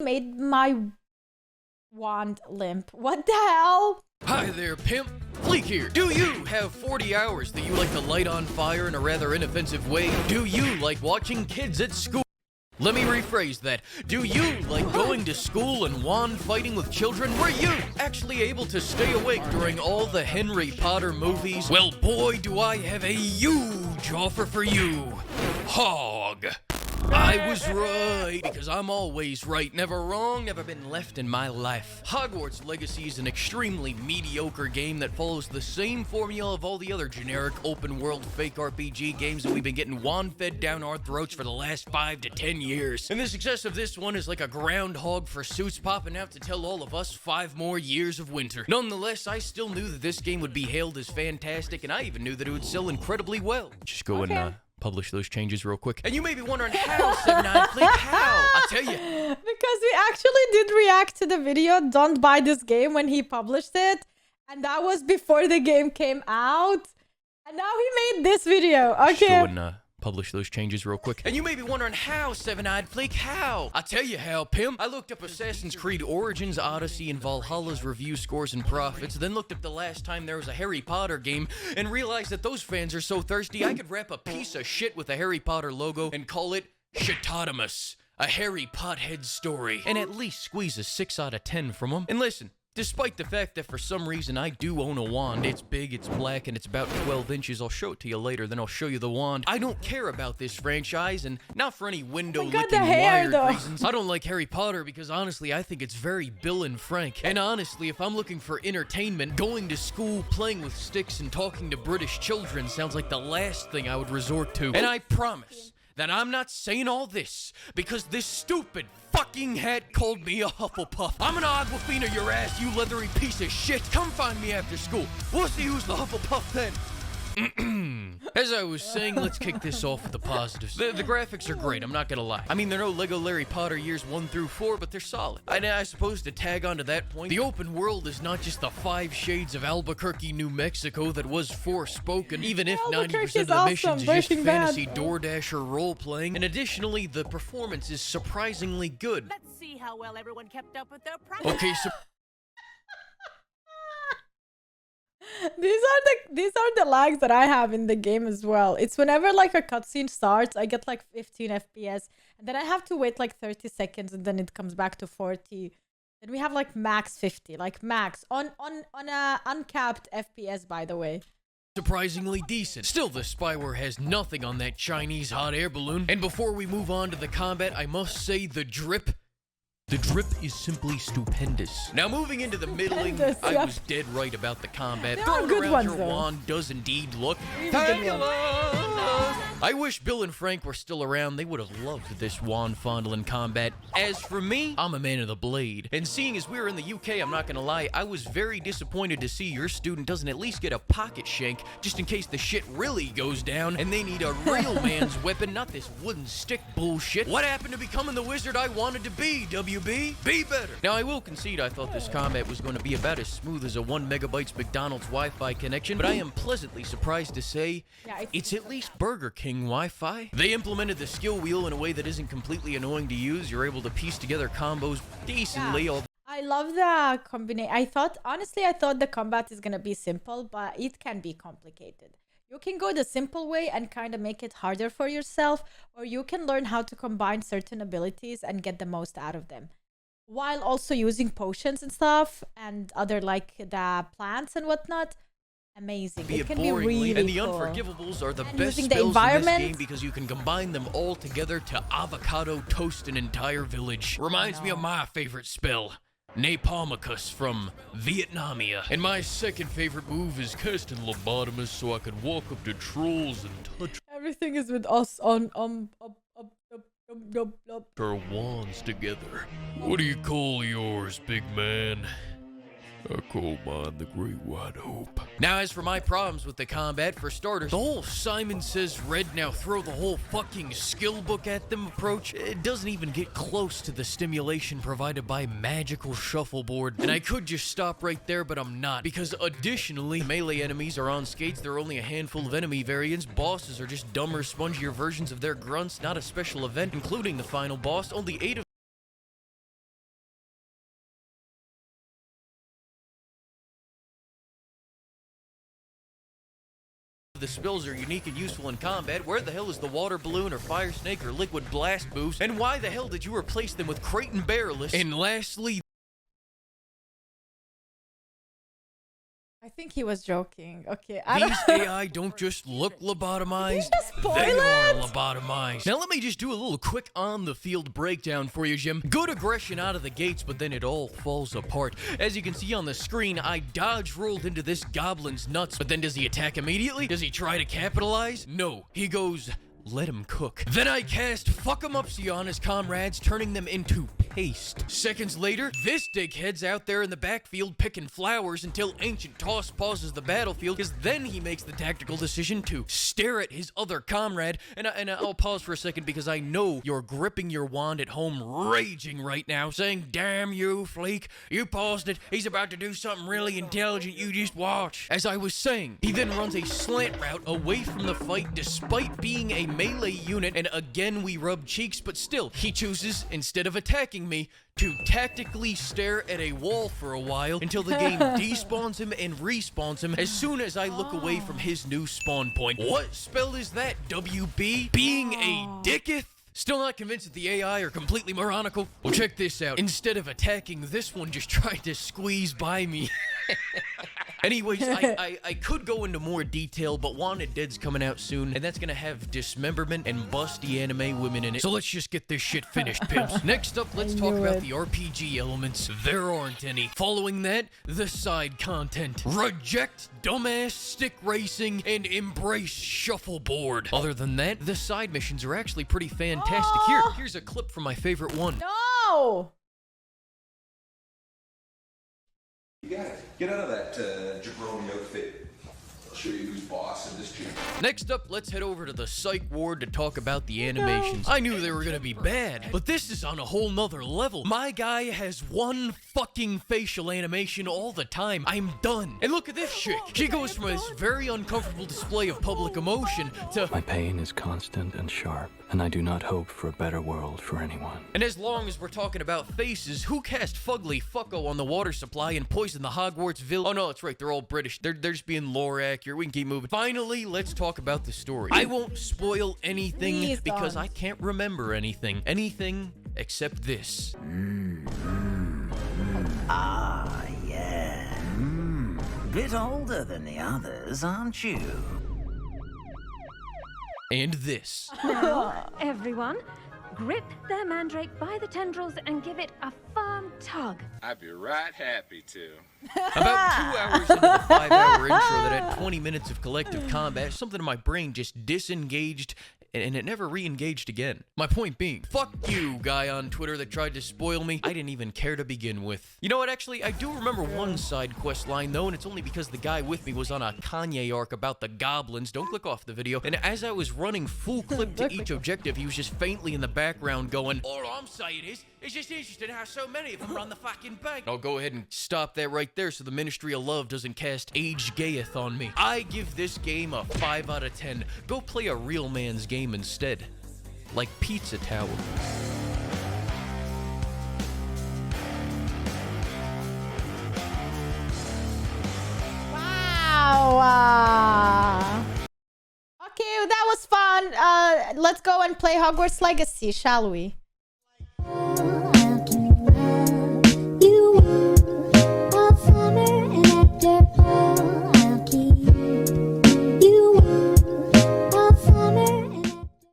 Made my wand limp. What the hell? Hi there, pimp. Fleek here. Do you have 40 hours that you like to light on fire in a rather inoffensive way? Do you like watching kids at school? Let me rephrase that. Do you like going to school and wand fighting with children? Were you actually able to stay awake during all the Harry Potter movies? Well, boy, do I have a huge offer for you. Hog. I was right, because I'm always right. Never wrong, never been left in my life. Hogwarts Legacy is an extremely mediocre game that follows the same formula of all the other generic open-world fake RPG games that we've been getting wand-fed down our throats for the last 5 to 10 years. And the success of this one is like a groundhog for suits popping out to tell all of us 5 more years of winter. Nonetheless, I still knew that this game would be hailed as fantastic, and I even knew that it would sell incredibly well. Just go and, publish those changes real quick. And you may be wondering how, 7-9, how? I'll tell you. Because we actually did react to the video, Don't Buy This Game, when he published it. And that was before the game came out. And now he made this video. Okay. Just go and, publish those changes real quick. And you may be wondering how, 7-eyed Fleek, how? I'll tell you how, pimp. I looked up Assassin's Creed Origins, Odyssey, and Valhalla's review scores and profits, then looked up the last time there was a Harry Potter game, and realized that those fans are so thirsty I could wrap a piece of shit with a Harry Potter logo and call it Shitotimus, a Harry Pothead story, and at least squeeze a 6 out of 10 from them. And listen, despite the fact that for some reason I do own a wand, it's big, it's black, and it's about 12 inches. I'll show it to you later, then I'll show you the wand. I don't care about this franchise, and not for any window-licking wired reasons. I don't like Harry Potter because honestly, I think it's very Bill and Frank. And honestly, if I'm looking for entertainment, going to school, playing with sticks, and talking to British children sounds like the last thing I would resort to. And I promise that I'm not saying all this because this stupid fucking hat called me a Hufflepuff. I'm an Aquafina your ass, you leathery piece of shit. Come find me after school. We'll see who's the Hufflepuff then. As I was saying, let's kick this off with the positives. The graphics are great, I'm not gonna lie. I mean, they're no Lego Larry Potter years 1 through 4, but they're solid. And I suppose to tag onto that point, the open world is not just the 5 shades of Albuquerque, New Mexico that was Forspoken, even if 90% of the missions is just fantasy DoorDash or role-playing. And additionally, the performance is surprisingly good. Let's see how well everyone kept up with their practice. Okay, so These are the lags that I have in the game as well. It's whenever like a cutscene starts, I get like 15 FPS, and then I have to wait like 30 seconds, and then it comes back to 40. Then we have like max 50, like max on a uncapped FPS, by the way. Surprisingly decent. Still, the spyware has nothing on that Chinese hot air balloon. And before we move on to the combat, I must say the drip is simply stupendous. Now moving into the middling, I was dead right about the combat. Throwing around your wand does indeed look fabulous. I wish Bill and Frank were still around. They would have loved this wand fondling combat. As for me, I'm a man of the blade. And seeing as we're in the UK, I'm not gonna lie, I was very disappointed to see your student doesn't at least get a pocket shank, just in case the shit really goes down and they need a real man's weapon, not this wooden stick bullshit. What happened to becoming the wizard I wanted to be, WB? Be better. Now, I will concede I thought this combat was going to be about as smooth as a 1 megabytes McDonald's Wi-Fi connection, but I am pleasantly surprised to say it's at least Burger King Wi-Fi. They implemented the skill wheel in a way that isn't completely annoying to use. You're able to piece together combos decently. I love the combination. Honestly, I thought the combat is gonna be simple, but it can be complicated. You can go the simple way and kind of make it harder for yourself, or you can learn how to combine certain abilities and get the most out of them, while also using potions and stuff and other like the plants and whatnot. Amazing. It can be really and the cool. Unforgivables are the and best spells in this game because you can combine them all together to avocado toast an entire village. Reminds me of my favorite spell, Napalmicus from Vietnamia. And my second favorite move is casting Lobotomus so I can walk up to trolls and touch Everything is with us on our wands together. What do you call yours, big man? A coal mine, the great white hope. Now, as for my problems with the combat, for starters, the whole Simon Says Red now throw the whole fucking skill book at them approach, it doesn't even get close to the stimulation provided by magical shuffleboard. And I could just stop right there, but I'm not, because additionally, melee enemies are on skates, there are only a handful of enemy variants, bosses are just dumber, spongier versions of their grunts, not a special event, including the final boss, only 8 of the spells are unique and useful in combat. Where the hell is the water balloon or fire snake or liquid blast boost? And why the hell did you replace them with Creighton Bearless? And lastly, I think he was joking. Okay, these AI don't just look lobotomized, they are lobotomized. Now let me just do a little quick on-the-field breakdown for you, Jim. Good aggression out of the gates, but then it all falls apart. As you can see on the screen, I dodge rolled into this goblin's nuts, but then does he attack immediately? Does he try to capitalize? No, he goes, let him cook. Then I cast Fuck 'em Upsie on his comrades, turning them into paste. Seconds later, this dickhead's out there in the backfield picking flowers until Ancient Toss pauses the battlefield, because then he makes the tactical decision to stare at his other comrade. And I'll pause for a second because I know you're gripping your wand at home, raging right now, saying, damn you, Fleek, you paused it. He's about to do something really intelligent. You just watch. As I was saying, he then runs a slant route away from the fight despite being a melee unit, and again we rub cheeks, but still, he chooses, instead of attacking me, to tactically stare at a wall for a while until the game despawns him and respawns him as soon as I look away from his new spawn point. What spell is that, WB? Being a dicketh? Still not convinced that the AI are completely moronical? Well, check this out. Instead of attacking, this one just tried to squeeze by me. Anyways, I could go into more detail, but Wanted Dead's coming out soon, and that's gonna have dismemberment and busty anime women in it. So let's just get this shit finished, pimps. Next up, let's talk about the RPG elements. There aren't any. Following that, the side content. Reject dumbass stick racing and embrace shuffleboard. Other than that, the side missions are actually pretty fantastic. Here's a clip from my favorite one. No! You gotta get out of that jabroni outfit. I'll show you who's boss in this team. Next up, let's head over to the psych ward to talk about the animations. I knew they were gonna be bad, but this is on a whole nother level. My guy has one fucking facial animation all the time. I'm done. And look at this chick. She goes from this very uncomfortable display of public emotion to my pain is constant and sharp, and I do not hope for a better world for anyone. And as long as we're talking about faces, who cast Fugly Fucko on the water supply and poisoned the Hogwarts village? Oh no, that's right, they're all British. They're just being lore accurate. We can keep moving. Finally, let's talk about the story. I won't spoil anything because I can't remember anything. Anything except this. Ah, yeah. Bit older than the others, aren't you? And this. Now, everyone, grip their mandrake by the tendrils and give it a firm tug. I'd be right happy to. About 2 hours into the 5-hour intro that had 20 minutes of collective combat, something in my brain just disengaged and it never re-engaged again. My point being, fuck you, guy on Twitter that tried to spoil me. I didn't even care to begin with. You know what, actually, I do remember one side quest line, though, and it's only because the guy with me was on a Kanye arc about the goblins. Don't click off the video. And as I was running full clip to each objective, he was just faintly in the background going, all I'm saying is, it's just interesting how so many of them run the fucking bank. I'll go ahead and stop that right there so the Ministry of Love doesn't cast Age Gayeth on me. I give this game a 5 out of 10. Go play a real man's game instead. Like Pizza Tower. Wow. Okay, that was fun. Let's go and play Hogwarts Legacy, shall we?